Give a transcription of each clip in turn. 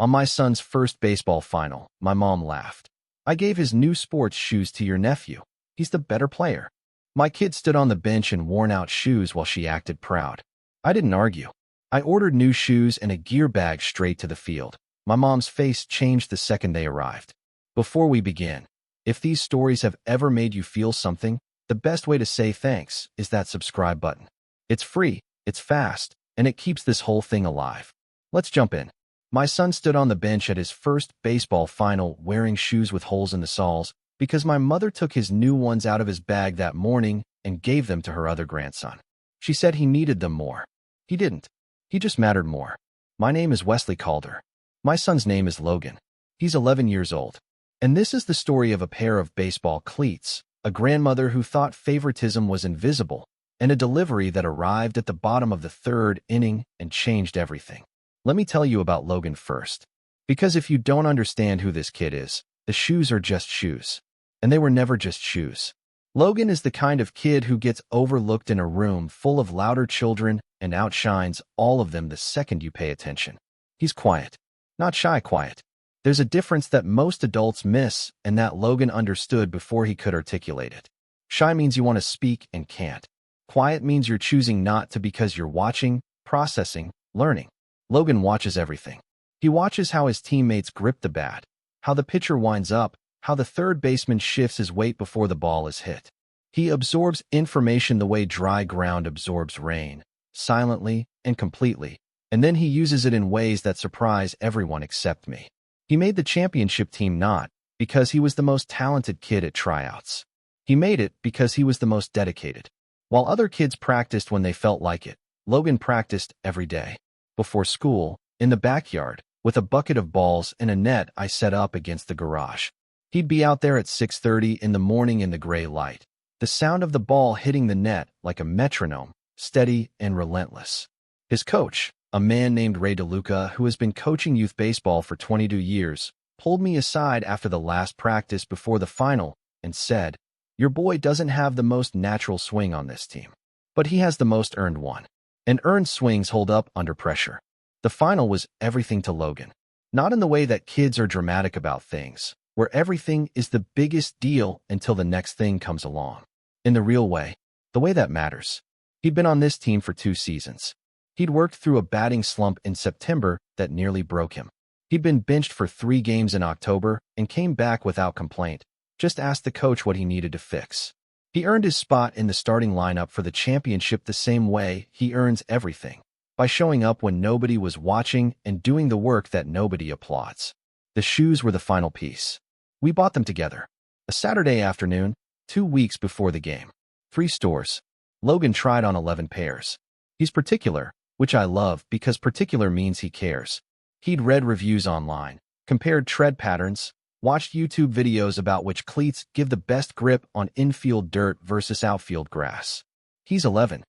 On my son's first baseball final, my mom laughed. I gave his new sports shoes to your nephew. He's the better player. My kid stood on the bench in worn-out shoes while she acted proud. I didn't argue. I ordered new shoes and a gear bag straight to the field. My mom's face changed the second they arrived. Before we begin, if these stories have ever made you feel something, the best way to say thanks is that subscribe button. It's free, it's fast, and it keeps this whole thing alive. Let's jump in. My son stood on the bench at his first baseball final wearing shoes with holes in the soles because my mother took his new ones out of his bag that morning and gave them to her other grandson. She said he needed them more. He didn't. He just mattered more. My name is Wesley Calder. My son's name is Logan. He's 11 years old. And this is the story of a pair of baseball cleats, a grandmother who thought favoritism was invisible, and a delivery that arrived at the bottom of the third inning and changed everything. Let me tell you about Logan first. Because if you don't understand who this kid is, the shoes are just shoes. And they were never just shoes. Logan is the kind of kid who gets overlooked in a room full of louder children and outshines all of them the second you pay attention. He's quiet. Not shy quiet. There's a difference that most adults miss and that Logan understood before he could articulate it. Shy means you want to speak and can't. Quiet means you're choosing not to because you're watching, processing, learning. Logan watches everything. He watches how his teammates grip the bat, how the pitcher winds up, how the third baseman shifts his weight before the ball is hit. He absorbs information the way dry ground absorbs rain, silently and completely, and then he uses it in ways that surprise everyone except me. He made the championship team not because he was the most talented kid at tryouts. He made it because he was the most dedicated. While other kids practiced when they felt like it, Logan practiced every day. Before school, in the backyard, with a bucket of balls and a net I set up against the garage. He'd be out there at 6:30 in the morning in the gray light, the sound of the ball hitting the net like a metronome, steady and relentless. His coach, a man named Ray DeLuca who has been coaching youth baseball for 22 years, pulled me aside after the last practice before the final and said, "Your boy doesn't have the most natural swing on this team, but he has the most earned one. And earned swings hold up under pressure." The final was everything to Logan. Not in the way that kids are dramatic about things, where everything is the biggest deal until the next thing comes along. In the real way, the way that matters. He'd been on this team for 2 seasons. He'd worked through a batting slump in September that nearly broke him. He'd been benched for 3 games in October and came back without complaint, just asked the coach what he needed to fix. He earned his spot in the starting lineup for the championship the same way he earns everything, by showing up when nobody was watching and doing the work that nobody applauds. The shoes were the final piece. We bought them together. A Saturday afternoon, 2 weeks before the game. 3 stores. Logan tried on 11 pairs. He's particular, which I love because particular means he cares. He'd read reviews online, compared tread patterns, watched YouTube videos about which cleats give the best grip on infield dirt versus outfield grass. He's 11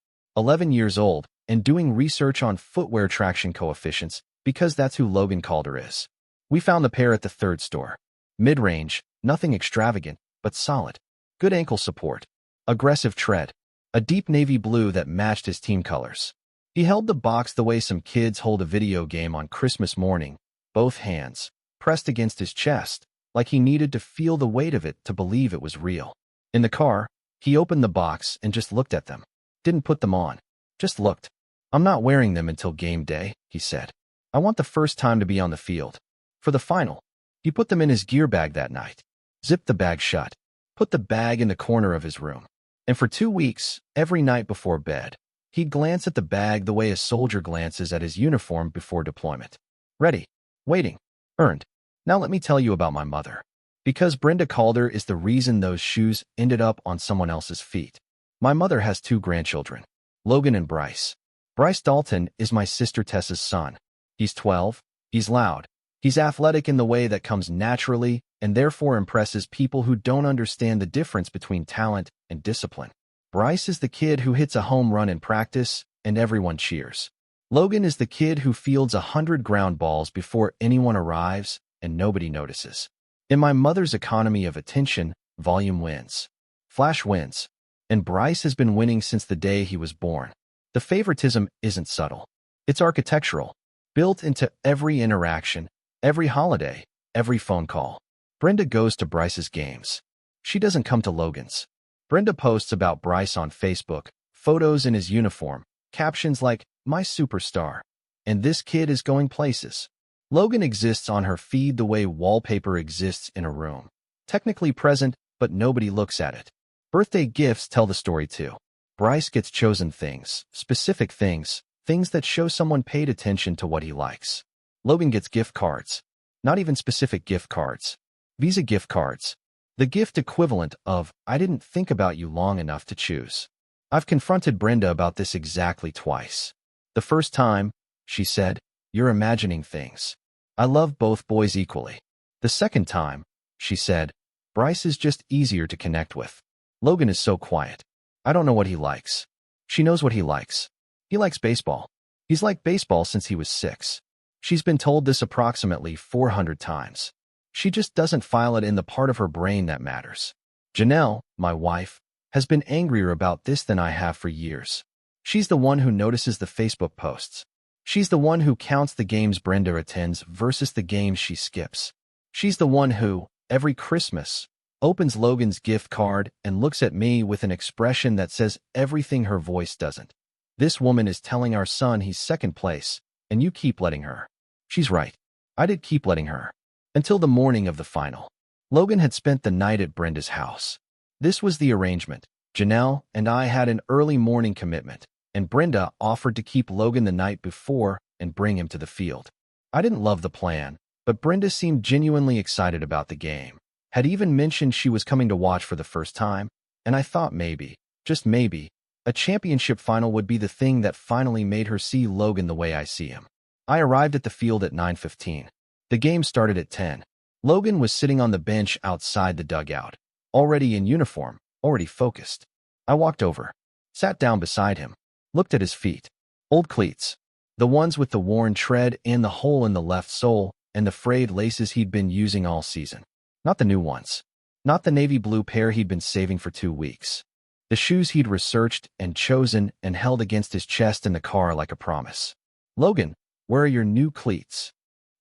years old, and doing research on footwear traction coefficients because that's who Logan Calder is. We found the pair at the 3rd store. Mid-range, nothing extravagant, but solid. Good ankle support. Aggressive tread. A deep navy blue that matched his team colors. He held the box the way some kids hold a video game on Christmas morning, both hands pressed against his chest, like he needed to feel the weight of it to believe it was real. In the car, he opened the box and just looked at them. Didn't put them on. Just looked. "I'm not wearing them until game day," he said. "I want the first time to be on the field. For the final." He put them in his gear bag that night. Zipped the bag shut. Put the bag in the corner of his room. And for 2 weeks, every night before bed, he'd glance at the bag the way a soldier glances at his uniform before deployment. Ready. Waiting. Earned. Now let me tell you about my mother. Because Brenda Calder is the reason those shoes ended up on someone else's feet. My mother has 2 grandchildren, Logan and Bryce. Bryce Dalton is my sister Tessa's son. He's 12, he's loud, he's athletic in the way that comes naturally and therefore impresses people who don't understand the difference between talent and discipline. Bryce is the kid who hits a home run in practice and everyone cheers. Logan is the kid who fields 100 ground balls before anyone arrives and nobody notices. In my mother's economy of attention, volume wins. Flash wins. And Bryce has been winning since the day he was born. The favoritism isn't subtle. It's architectural, built into every interaction, Every holiday, every phone call. Brenda goes to Bryce's games. She doesn't come to Logan's. Brenda posts about Bryce on Facebook, photos in his uniform, captions like, "My superstar." And this kid is going places. Logan exists on her feed the way wallpaper exists in a room. Technically present, but nobody looks at it. Birthday gifts tell the story too. Bryce gets chosen things, specific things, things that show someone paid attention to what he likes. Logan gets gift cards. Not even specific gift cards. Visa gift cards. The gift equivalent of, "I didn't think about you long enough to choose." I've confronted Brenda about this exactly twice. The first time, she said, "You're imagining things. I love both boys equally." The second time, she said, "Bryce is just easier to connect with. Logan is so quiet. I don't know what he likes." She knows what he likes. He likes baseball. He's liked baseball since he was 6. She's been told this approximately 400 times. She just doesn't file it in the part of her brain that matters. Janelle, my wife, has been angrier about this than I have for years. She's the one who notices the Facebook posts. She's the one who counts the games Brenda attends versus the games she skips. She's the one who, every Christmas, opens Logan's gift card and looks at me with an expression that says everything her voice doesn't. This woman is telling our son he's second place, and you keep letting her. She's right. I did keep letting her. Until the morning of the final. Logan had spent the night at Brenda's house. This was the arrangement. Janelle and I had an early morning commitment, and Brenda offered to keep Logan the night before and bring him to the field. I didn't love the plan, but Brenda seemed genuinely excited about the game, had even mentioned she was coming to watch for the first time, and I thought maybe, just maybe, a championship final would be the thing that finally made her see Logan the way I see him. I arrived at the field at 9:15. The game started at 10. Logan was sitting on the bench outside the dugout, already in uniform, already focused. I walked over, sat down beside him, looked at his feet. Old cleats. The ones with the worn tread and the hole in the left sole and the frayed laces he'd been using all season. Not the new ones. Not the navy blue pair he'd been saving for 2 weeks. The shoes he'd researched and chosen and held against his chest in the car like a promise. "Logan, where are your new cleats?"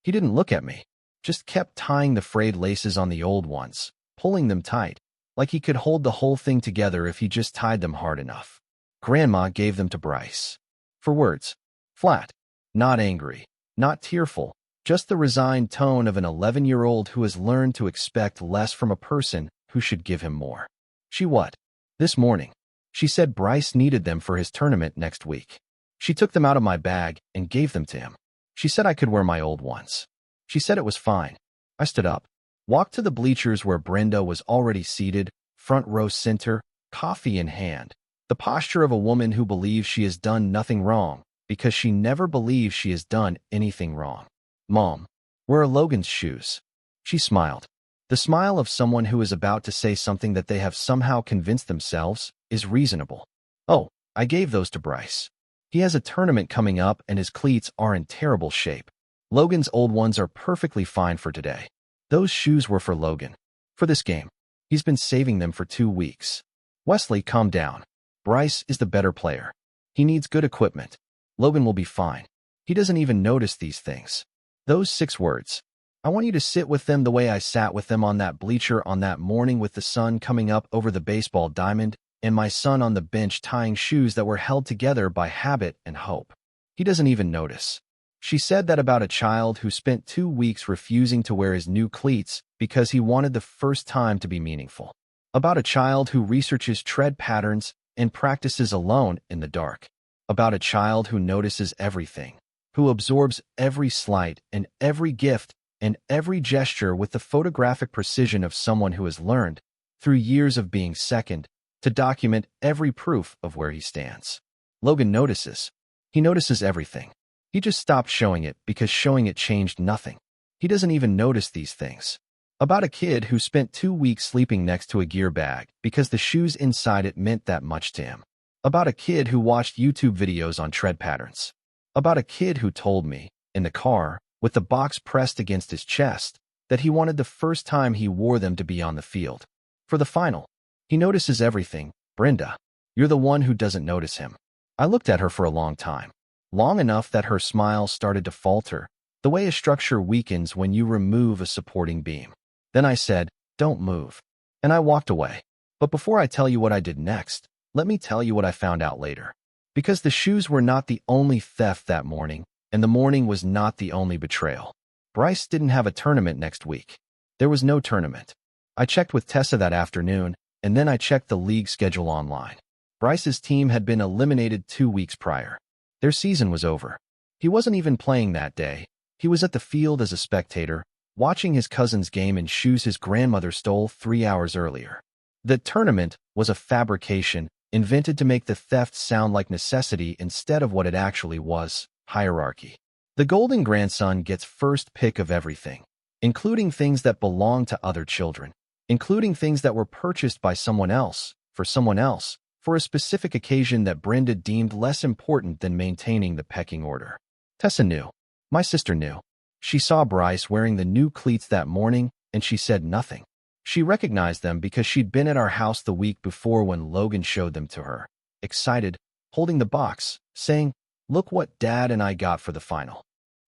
He didn't look at me, just kept tying the frayed laces on the old ones, pulling them tight, like he could hold the whole thing together if he just tied them hard enough. Grandma gave them to Bryce. For words. Flat. Not angry. Not tearful. Just the resigned tone of an 11-year-old who has learned to expect less from a person who should give him more. She what? This morning. She said Bryce needed them for his tournament next week. She took them out of my bag and gave them to him. She said I could wear my old ones. She said it was fine. I stood up, walked to the bleachers where Brenda was already seated, front row center, coffee in hand. The posture of a woman who believes she has done nothing wrong because she never believes she has done anything wrong. "Mom, where are Logan's shoes?" She smiled. The smile of someone who is about to say something that they have somehow convinced themselves is reasonable. "Oh, I gave those to Bryce. He has a tournament coming up and his cleats are in terrible shape. Logan's old ones are perfectly fine for today. Those shoes were for Logan. For this game. He's been saving them for 2 weeks. Wesley, calm down. Bryce is the better player. He needs good equipment. Logan will be fine. He doesn't even notice these things." Those 6 words. I want you to sit with them the way I sat with them on that bleacher on that morning with the sun coming up over the baseball diamond and my son on the bench tying shoes that were held together by habit and hope. He doesn't even notice. She said that about a child who spent 2 weeks refusing to wear his new cleats because he wanted the first time to be meaningful. About a child who researches tread patterns and practices alone in the dark. About a child who notices everything, who absorbs every slight and every gift and every gesture with the photographic precision of someone who has learned, through years of being second, to document every proof of where he stands. Logan notices. He notices everything. He just stopped showing it because showing it changed nothing. He doesn't even notice these things. About a kid who spent 2 weeks sleeping next to a gear bag because the shoes inside it meant that much to him. About a kid who watched YouTube videos on tread patterns. About a kid who told me, in the car, with the box pressed against his chest, that he wanted the first time he wore them to be on the field. For the final. He notices everything. Brenda, you're the one who doesn't notice him. I looked at her for a long time. Long enough that her smile started to falter, The way a structure weakens when you remove a supporting beam. Then I said, "Don't move." And I walked away. But before I tell you what I did next, let me tell you what I found out later. Because the shoes were not the only theft that morning, and the morning was not the only betrayal. Bryce didn't have a tournament next week. There was no tournament. I checked with Tessa that afternoon, and then I checked the league schedule online. Bryce's team had been eliminated 2 weeks prior. Their season was over. He wasn't even playing that day. He was at the field as a spectator, watching his cousin's game in shoes his grandmother stole 3 hours earlier. The tournament was a fabrication invented to make the theft sound like necessity instead of what it actually was, hierarchy. The golden grandson gets first pick of everything, including things that belong to other children, including things that were purchased by someone else, for a specific occasion that Brenda deemed less important than maintaining the pecking order. Tessa knew. My sister knew. She saw Bryce wearing the new cleats that morning, and she said nothing. She recognized them because she'd been at our house the week before when Logan showed them to her, excited, holding the box, saying, "Look what Dad and I got for the final."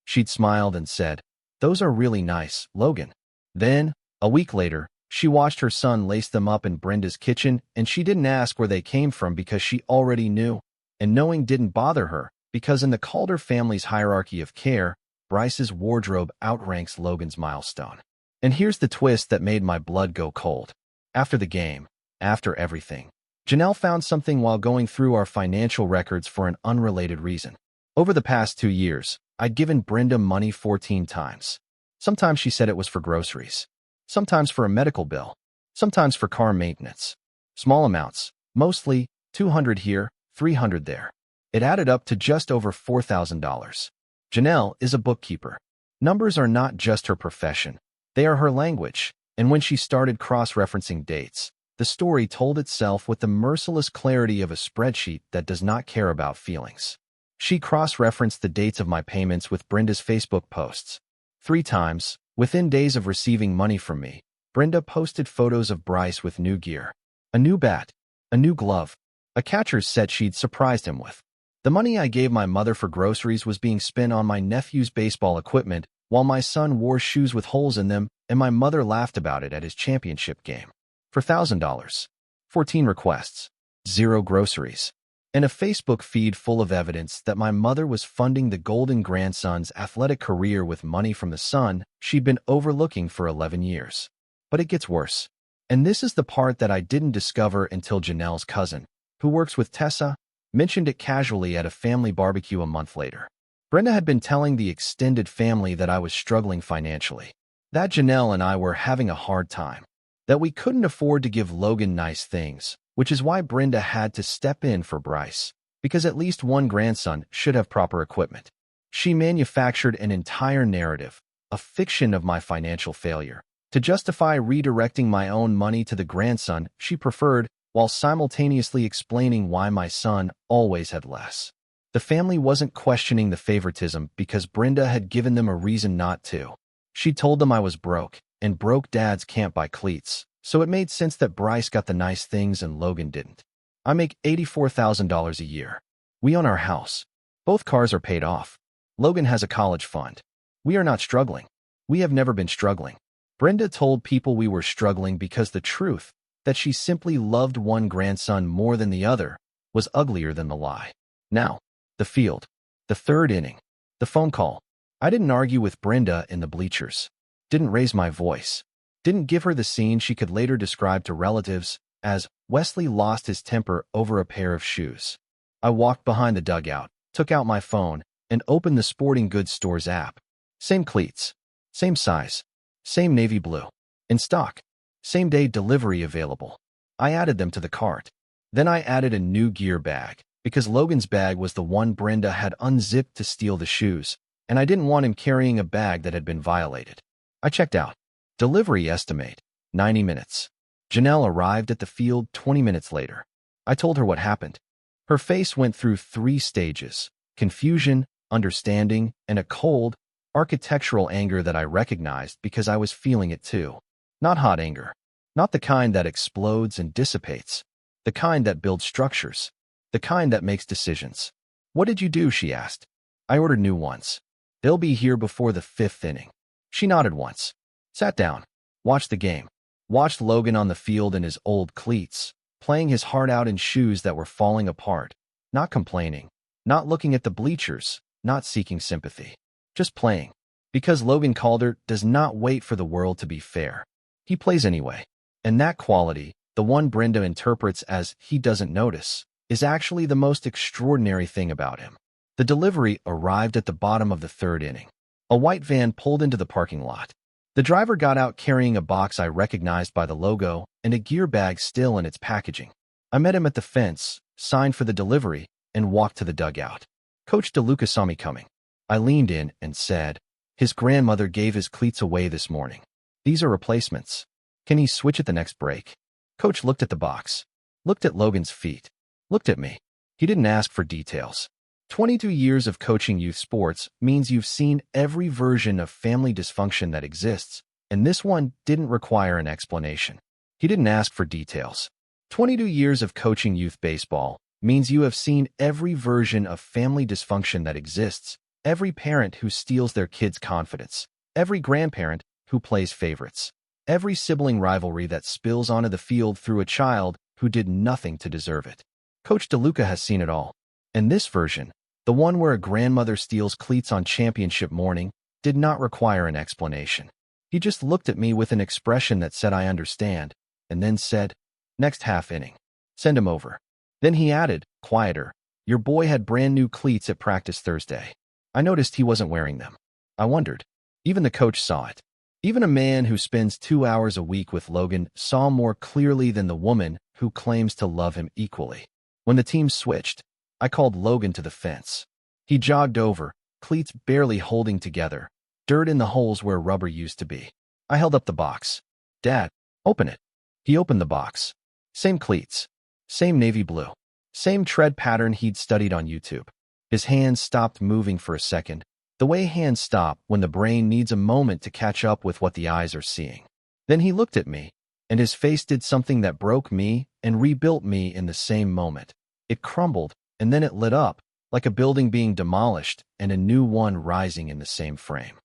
She'd smiled and said, "Those are really nice, Logan." Then, a week later, she watched her son lace them up in Brenda's kitchen, and she didn't ask where they came from because she already knew, and knowing didn't bother her, because in the Calder family's hierarchy of care, Bryce's wardrobe outranks Logan's milestone. And here's the twist that made my blood go cold. After the game, after everything, Janelle found something while going through our financial records for an unrelated reason. Over the past 2 years, I'd given Brenda money 14 times. Sometimes she said it was for groceries. Sometimes for a medical bill. Sometimes for car maintenance. Small amounts, mostly $200 here, $300 there. It added up to just over $4,000. Janelle is a bookkeeper. Numbers are not just her profession. They are her language, and when she started cross-referencing dates, the story told itself with the merciless clarity of a spreadsheet that does not care about feelings. She cross-referenced the dates of my payments with Brenda's Facebook posts. 3 times, within days of receiving money from me, Brenda posted photos of Bryce with new gear. A new bat, a new glove, a catcher's set she'd surprised him with. The money I gave my mother for groceries was being spent on my nephew's baseball equipment, while my son wore shoes with holes in them, and my mother laughed about it at his championship game. For $1,000. 14 requests. 0 groceries. And a Facebook feed full of evidence that my mother was funding the golden grandson's athletic career with money from the son she'd been overlooking for 11 years. But it gets worse. And this is the part that I didn't discover until Janelle's cousin, who works with Tessa, mentioned it casually at a family barbecue a month later. Brenda had been telling the extended family that I was struggling financially, that Janelle and I were having a hard time, that we couldn't afford to give Logan nice things, which is why Brenda had to step in for Bryce, because at least one grandson should have proper equipment. She manufactured an entire narrative, a fiction of my financial failure, to justify redirecting my own money to the grandson she preferred, while simultaneously explaining why my son always had less. The family wasn't questioning the favoritism because Brenda had given them a reason not to. She told them I was broke, and broke dads can't buy cleats, so it made sense that Bryce got the nice things and Logan didn't. I make $84,000 a year. We own our house. Both cars are paid off. Logan has a college fund. We are not struggling. We have never been struggling. Brenda told people we were struggling because the truth, that she simply loved one grandson more than the other, was uglier than the lie. Now, the field. The 3rd inning. The phone call. I didn't argue with Brenda in the bleachers. Didn't raise my voice. Didn't give her the scene she could later describe to relatives as Wesley lost his temper over a pair of shoes. I walked behind the dugout, took out my phone, and opened the sporting goods store's app. Same cleats. Same size. Same navy blue. In stock. Same day delivery available. I added them to the cart. Then I added a new gear bag, because Logan's bag was the one Brenda had unzipped to steal the shoes, and I didn't want him carrying a bag that had been violated. I checked out. Delivery estimate, 90 minutes. Janelle arrived at the field 20 minutes later. I told her what happened. Her face went through 3 stages: confusion, understanding, and a cold, architectural anger that I recognized because I was feeling it too. Not hot anger. Not the kind that explodes and dissipates. The kind that builds structures. The kind that makes decisions. "What did you do?" she asked. "I ordered new ones." They'll be here before the 5th inning. She nodded once, sat down, watched the game, watched Logan on the field in his old cleats, playing his heart out in shoes that were falling apart, not complaining, not looking at the bleachers, not seeking sympathy, just playing. Because Logan Calder does not wait for the world to be fair. He plays anyway. And that quality, the one Brenda interprets as he doesn't notice, is actually the most extraordinary thing about him. The delivery arrived at the bottom of the 3rd inning. A white van pulled into the parking lot. The driver got out carrying a box I recognized by the logo and a gear bag still in its packaging. I met him at the fence, signed for the delivery, and walked to the dugout. Coach DeLuca saw me coming. I leaned in and said, "His grandmother gave his cleats away this morning. These are replacements. Can he switch at the next break?" Coach looked at the box, looked at Logan's feet, looked at me. He didn't ask for details. 22 years of coaching youth sports means you've seen every version of family dysfunction that exists, and this one didn't require an explanation. He didn't ask for details. 22 years of coaching youth baseball means you have seen every version of family dysfunction that exists, every parent who steals their kid's confidence, every grandparent who plays favorites, every sibling rivalry that spills onto the field through a child who did nothing to deserve it. Coach DeLuca has seen it all. And this version, the one where a grandmother steals cleats on championship morning, did not require an explanation. He just looked at me with an expression that said I understand, and then said, "Next half inning. Send him over." Then he added, quieter, "Your boy had brand new cleats at practice Thursday." I noticed he wasn't wearing them. I wondered. Even the coach saw it. Even a man who spends 2 hours a week with Logan saw more clearly than the woman who claims to love him equally. When the team switched, I called Logan to the fence. He jogged over, cleats barely holding together, dirt in the holes where rubber used to be. I held up the box. "Dad, open it." He opened the box. Same cleats. Same navy blue. Same tread pattern he'd studied on YouTube. His hands stopped moving for a second, the way hands stop when the brain needs a moment to catch up with what the eyes are seeing. Then he looked at me, and his face did something that broke me and rebuilt me in the same moment. It crumbled, and then it lit up, like a building being demolished and a new one rising in the same frame.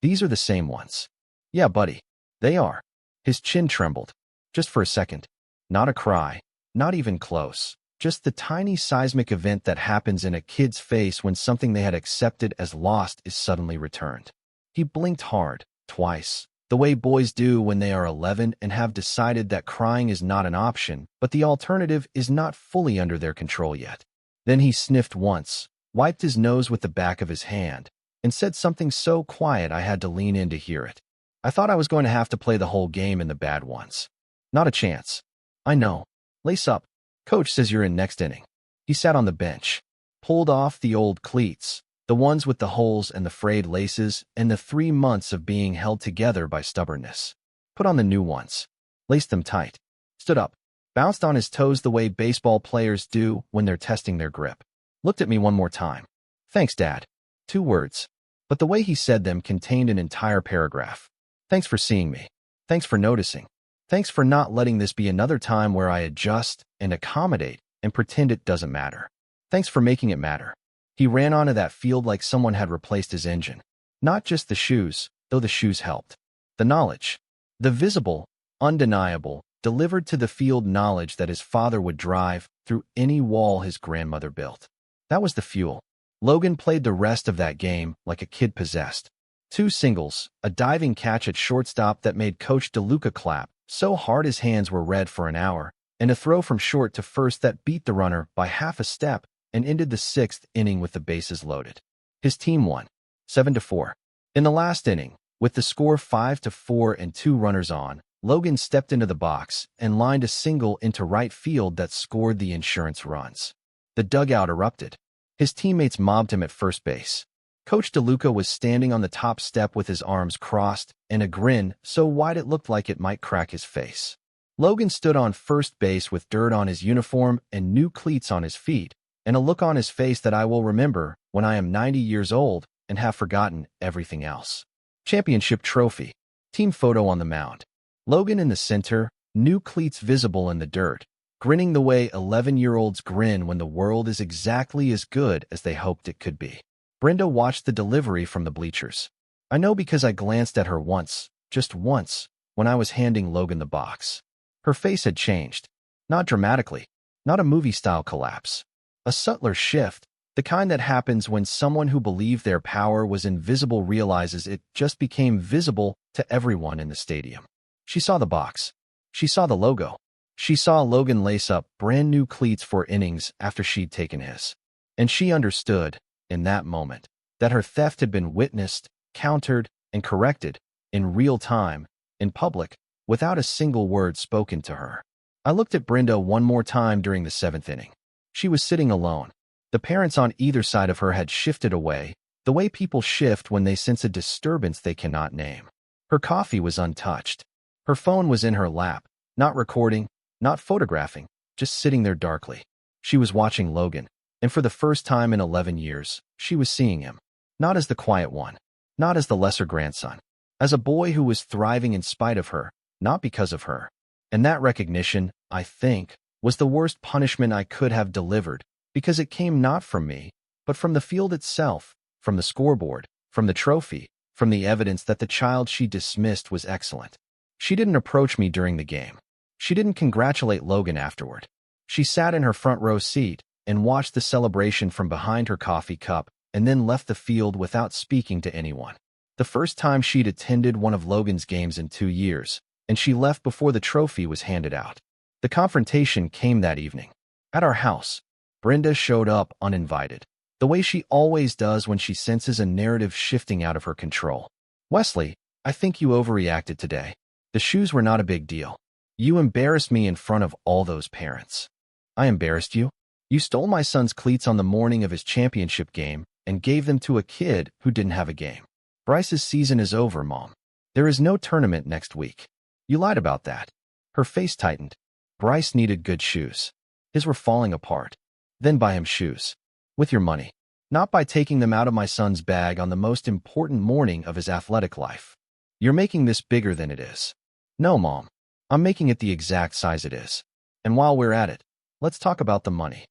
"These are the same ones." "Yeah, buddy, they are." His chin trembled, just for a second. Not a cry, not even close, just the tiny seismic event that happens in a kid's face when something they had accepted as lost is suddenly returned. He blinked hard, twice, the way boys do when they are 11 and have decided that crying is not an option, but the alternative is not fully under their control yet. Then he sniffed once, wiped his nose with the back of his hand, and said something so quiet I had to lean in to hear it. I thought I was going to have to play the whole game in the bad ones. Not a chance. "I know. Lace up. Coach says you're in next inning." He sat on the bench, pulled off the old cleats, the ones with the holes and the frayed laces and the 3 months of being held together by stubbornness. Put on the new ones. Laced them tight. Stood up. Bounced on his toes the way baseball players do when they're testing their grip. Looked at me one more time. "Thanks, Dad." 2 words. But the way he said them contained an entire paragraph. "Thanks for seeing me. Thanks for noticing. Thanks for not letting this be another time where I adjust and accommodate and pretend it doesn't matter. Thanks for making it matter." He ran onto that field like someone had replaced his engine. Not just the shoes, though the shoes helped. The knowledge. The visible, undeniable, delivered to the field knowledge that his father would drive through any wall his grandmother built. That was the fuel. Logan played the rest of that game like a kid possessed. 2 singles, a diving catch at shortstop that made Coach DeLuca clap so hard his hands were red for an hour, and a throw from short to first that beat the runner by half a step and ended the 6th inning with the bases loaded. His team won, 7-4. In the last inning, with the score 5-4 and 2 runners on, Logan stepped into the box and lined a single into right field that scored the insurance runs. The dugout erupted. His teammates mobbed him at first base. Coach DeLuca was standing on the top step with his arms crossed and a grin so wide it looked like it might crack his face. Logan stood on first base with dirt on his uniform and new cleats on his feet, and a look on his face that I will remember when I am 90 years old and have forgotten everything else. Championship trophy. Team photo on the mound. Logan in the center, new cleats visible in the dirt, grinning the way 11-year-olds grin when the world is exactly as good as they hoped it could be. Brenda watched the delivery from the bleachers. I know because I glanced at her once, just once, when I was handing Logan the box. Her face had changed. Not dramatically. Not a movie-style collapse. A subtler shift, the kind that happens when someone who believed their power was invisible realizes it just became visible to everyone in the stadium. She saw the box. She saw the logo. She saw Logan lace up brand new cleats for innings after she'd taken his. And she understood, in that moment, that her theft had been witnessed, countered, and corrected, in real time, in public, without a single word spoken to her. I looked at Brenda one more time during the 7th inning. She was sitting alone. The parents on either side of her had shifted away, the way people shift when they sense a disturbance they cannot name. Her coffee was untouched. Her phone was in her lap, not recording, not photographing, just sitting there darkly. She was watching Logan, and for the first time in 11 years, she was seeing him. Not as the quiet one, not as the lesser grandson, as a boy who was thriving in spite of her, not because of her. And that recognition, I think, was the worst punishment I could have delivered, because it came not from me, but from the field itself, from the scoreboard, from the trophy, from the evidence that the child she dismissed was excellent. She didn't approach me during the game. She didn't congratulate Logan afterward. She sat in her front row seat and watched the celebration from behind her coffee cup and then left the field without speaking to anyone. The first time she'd attended one of Logan's games in 2 years, and she left before the trophy was handed out. The confrontation came that evening. At our house, Brenda showed up uninvited, the way she always does when she senses a narrative shifting out of her control. "Wesley, I think you overreacted today. The shoes were not a big deal. You embarrassed me in front of all those parents." "I embarrassed you? You stole my son's cleats on the morning of his championship game and gave them to a kid who didn't have a game. Bryce's season is over, Mom. There is no tournament next week. You lied about that." Her face tightened. Bryce needed good shoes. His were falling apart. "Then buy him shoes. With your money. Not by taking them out of my son's bag on the most important morning of his athletic life. You're making this bigger than it is." "No, Mom. I'm making it the exact size it is. And while we're at it, let's talk about the money."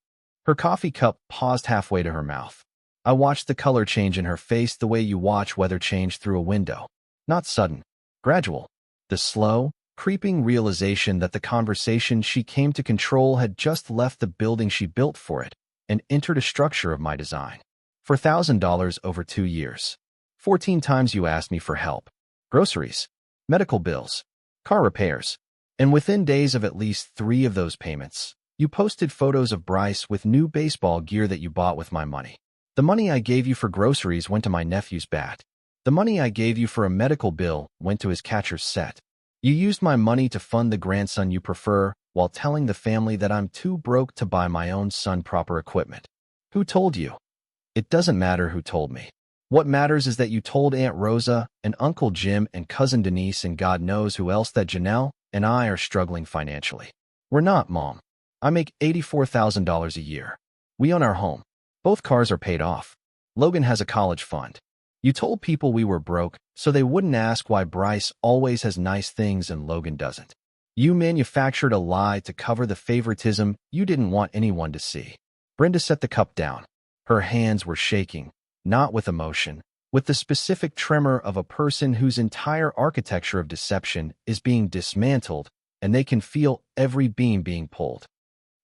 Her coffee cup paused halfway to her mouth. I watched the color change in her face the way you watch weather change through a window. Not sudden. Gradual. The slow, creeping realization that the conversation she came to control had just left the building she built for it and entered a structure of my design. For $1,000 over 2 years. 14 times you asked me for help. Groceries, medical bills, car repairs. And within days of at least 3 of those payments, you posted photos of Bryce with new baseball gear that you bought with my money. The money I gave you for groceries went to my nephew's bat. The money I gave you for a medical bill went to his catcher's set. You used my money to fund the grandson you prefer while telling the family that I'm too broke to buy my own son proper equipment. Who told you? It doesn't matter who told me. What matters is that you told Aunt Rosa and Uncle Jim and Cousin Denise and God knows who else that Janelle and I are struggling financially. We're not, Mom. I make $84,000 a year. We own our home. Both cars are paid off. Logan has a college fund. You told people we were broke so they wouldn't ask why Bryce always has nice things and Logan doesn't. You manufactured a lie to cover the favoritism you didn't want anyone to see. Brenda set the cup down. Her hands were shaking, not with emotion, with the specific tremor of a person whose entire architecture of deception is being dismantled and they can feel every beam being pulled.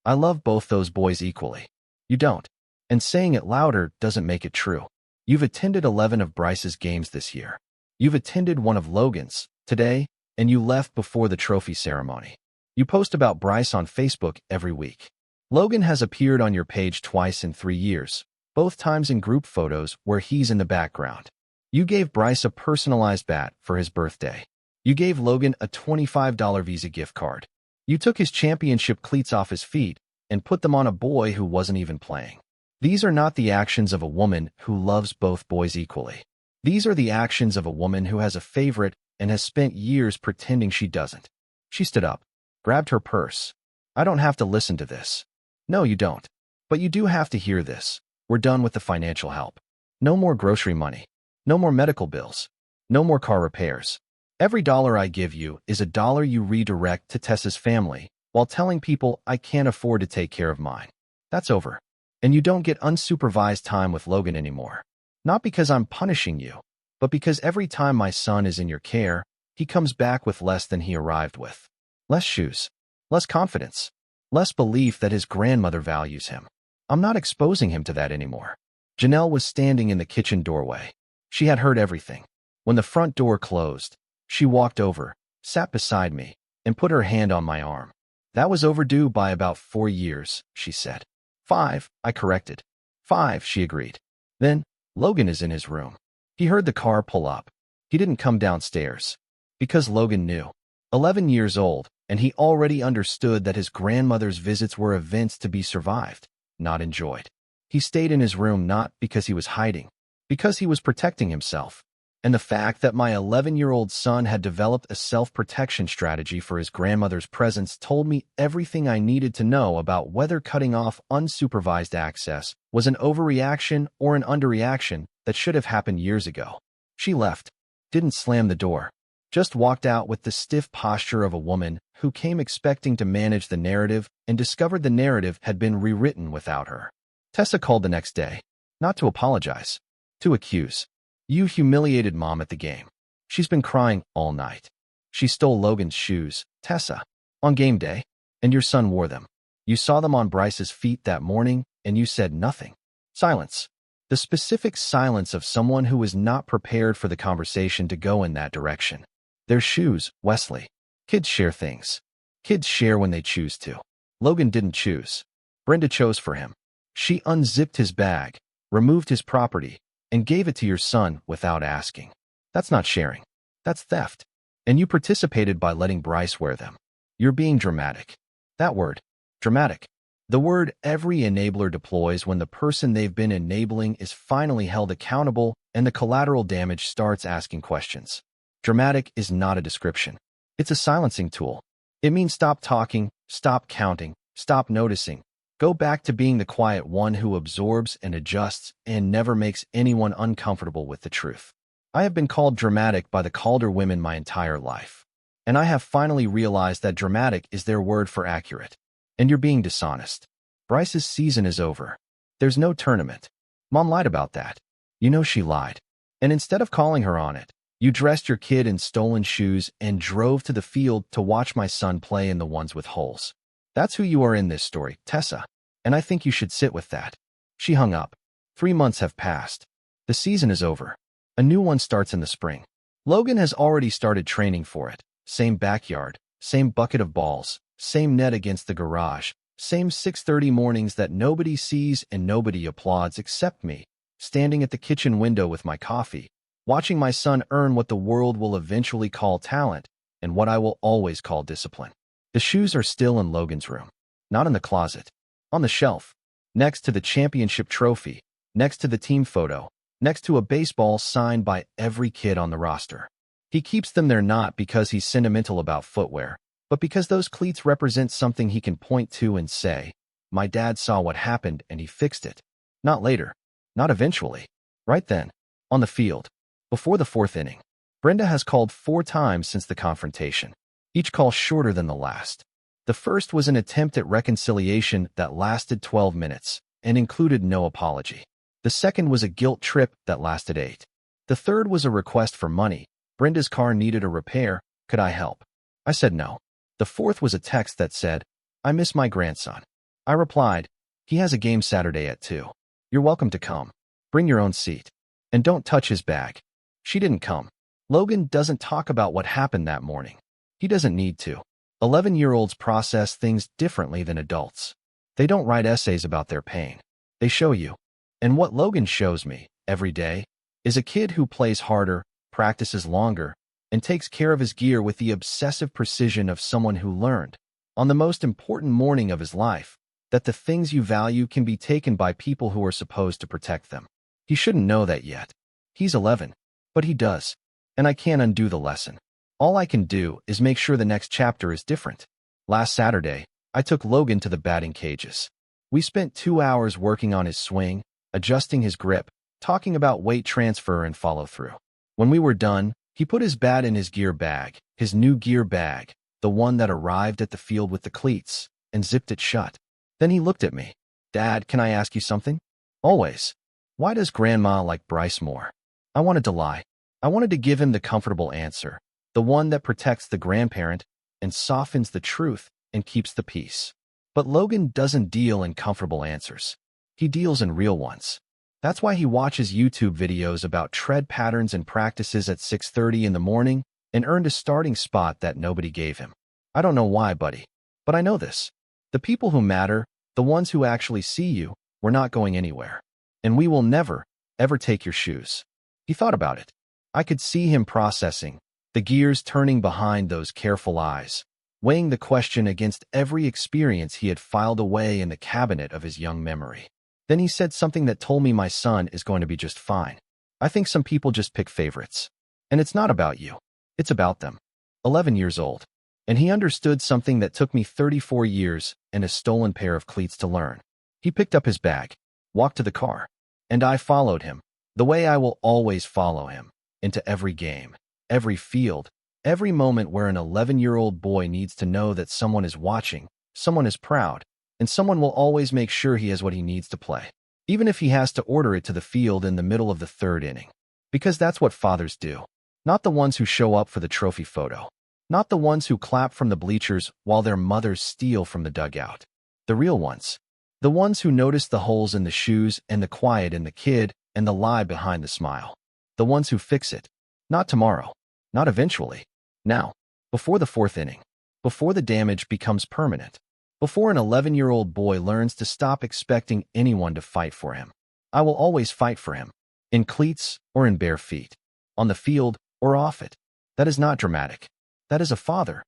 I love both those boys equally. You don't. And saying it louder doesn't make it true. You've attended 11 of Bryce's games this year. You've attended one of Logan's, today, and you left before the trophy ceremony. You post about Bryce on Facebook every week. Logan has appeared on your page twice in 3 years, both times in group photos where he's in the background. You gave Bryce a personalized bat for his birthday. You gave Logan a $25 Visa gift card. You took his championship cleats off his feet and put them on a boy who wasn't even playing. These are not the actions of a woman who loves both boys equally. These are the actions of a woman who has a favorite and has spent years pretending she doesn't. She stood up, grabbed her purse. "I don't have to listen to this." "No, you don't. But you do have to hear this. We're done with the financial help. No more grocery money. No more medical bills. No more car repairs. Every dollar I give you is a dollar you redirect to Tessa's family while telling people I can't afford to take care of mine. That's over. And you don't get unsupervised time with Logan anymore. Not because I'm punishing you, but because every time my son is in your care, he comes back with less than he arrived with. Less shoes, less confidence, less belief that his grandmother values him. I'm not exposing him to that anymore. Janelle was standing in the kitchen doorway. She had heard everything. When the front door closed, she walked over, sat beside me, and put her hand on my arm. That was overdue by about 4 years, she said. 5, I corrected. 5, she agreed. Then, Logan is in his room. He heard the car pull up. He didn't come downstairs. Because Logan knew. 11 years old, and he already understood that his grandmother's visits were events to be survived, not enjoyed. He stayed in his room not because he was hiding, because he was protecting himself. And the fact that my 11-year-old son had developed a self-protection strategy for his grandmother's presence told me everything I needed to know about whether cutting off unsupervised access was an overreaction or an underreaction that should have happened years ago. She left, didn't slam the door, just walked out with the stiff posture of a woman who came expecting to manage the narrative and discovered the narrative had been rewritten without her. Tessa called the next day, not to apologize, to accuse. You humiliated Mom at the game. She's been crying all night. She stole Logan's shoes, Tessa, on game day, and your son wore them. You saw them on Bryce's feet that morning, and you said nothing. Silence. The specific silence of someone who was not prepared for the conversation to go in that direction. Their shoes, Wesley. Kids share things. Kids share when they choose to. Logan didn't choose. Brenda chose for him. She unzipped his bag, removed his property, and gave it to your son without asking. That's not sharing. That's theft. And you participated by letting Bryce wear them. You're being dramatic. That word, dramatic. The word every enabler deploys when the person they've been enabling is finally held accountable and the collateral damage starts asking questions. Dramatic is not a description. It's a silencing tool. It means stop talking, stop counting, stop noticing. Go back to being the quiet one who absorbs and adjusts and never makes anyone uncomfortable with the truth. I have been called dramatic by the Calder women my entire life. And I have finally realized that dramatic is their word for accurate. And you're being dishonest. Bryce's season is over. There's no tournament. Mom lied about that. You know she lied. And instead of calling her on it, you dressed your kid in stolen shoes and drove to the field to watch my son play in the ones with holes. That's who you are in this story, Tessa. And I think you should sit with that. She hung up. 3 months have passed. The season is over. A new one starts in the spring. Logan has already started training for it. Same backyard, same bucket of balls, same net against the garage, same 6:30 mornings that nobody sees and nobody applauds except me, standing at the kitchen window with my coffee, watching my son earn what the world will eventually call talent and what I will always call discipline. The shoes are still in Logan's room, not in the closet. On the shelf, next to the championship trophy, next to the team photo, next to a baseball signed by every kid on the roster. He keeps them there not because he's sentimental about footwear, but because those cleats represent something he can point to and say, my dad saw what happened and he fixed it. Not later, not eventually, right then, on the field, before the 4th inning. Brenda has called 4 times since the confrontation, each call shorter than the last. The first was an attempt at reconciliation that lasted 12 minutes and included no apology. The second was a guilt trip that lasted 8. The third was a request for money. Brenda's car needed a repair. Could I help? I said no. The fourth was a text that said, I miss my grandson. I replied, he has a game Saturday at 2. You're welcome to come. Bring your own seat. And don't touch his bag. She didn't come. Logan doesn't talk about what happened that morning. He doesn't need to. 11-year-olds process things differently than adults. They don't write essays about their pain. They show you. And what Logan shows me, every day, is a kid who plays harder, practices longer, and takes care of his gear with the obsessive precision of someone who learned, on the most important morning of his life, that the things you value can be taken by people who are supposed to protect them. He shouldn't know that yet. He's 11. But he does. And I can't undo the lesson. All I can do is make sure the next chapter is different. Last Saturday, I took Logan to the batting cages. We spent 2 hours working on his swing, adjusting his grip, talking about weight transfer and follow-through. When we were done, he put his bat in his gear bag, his new gear bag, the one that arrived at the field with the cleats, and zipped it shut. Then he looked at me. Dad, can I ask you something? Always. Why does Grandma like Bryce more? I wanted to lie. I wanted to give him the comfortable answer, the one that protects the grandparent and softens the truth and keeps the peace. But Logan doesn't deal in comfortable answers. He deals in real ones. That's why he watches YouTube videos about tread patterns and practices at 6:30 in the morning and earned a starting spot that nobody gave him. I don't know why, buddy, but I know this. The people who matter, the ones who actually see you, we're not going anywhere. And we will never, ever take your shoes. He thought about it. I could see him processing, the gears turning behind those careful eyes, weighing the question against every experience he had filed away in the cabinet of his young memory. Then he said something that told me my son is going to be just fine. I think some people just pick favorites. And it's not about you. It's about them. 11 years old. And he understood something that took me 34 years and a stolen pair of cleats to learn. He picked up his bag, walked to the car, and I followed him, the way I will always follow him, into every game, every field, every moment where an 11-year-old boy needs to know that someone is watching, someone is proud, and someone will always make sure he has what he needs to play, even if he has to order it to the field in the middle of the third inning. Because that's what fathers do. Not the ones who show up for the trophy photo. Not the ones who clap from the bleachers while their mothers steal from the dugout. The real ones. The ones who notice the holes in the shoes and the quiet in the kid and the lie behind the smile. The ones who fix it. Not tomorrow. Not eventually. Now. Before the fourth inning. Before the damage becomes permanent. Before an 11-year-old boy learns to stop expecting anyone to fight for him. I will always fight for him. In cleats or in bare feet. On the field or off it. That is not dramatic. That is a father.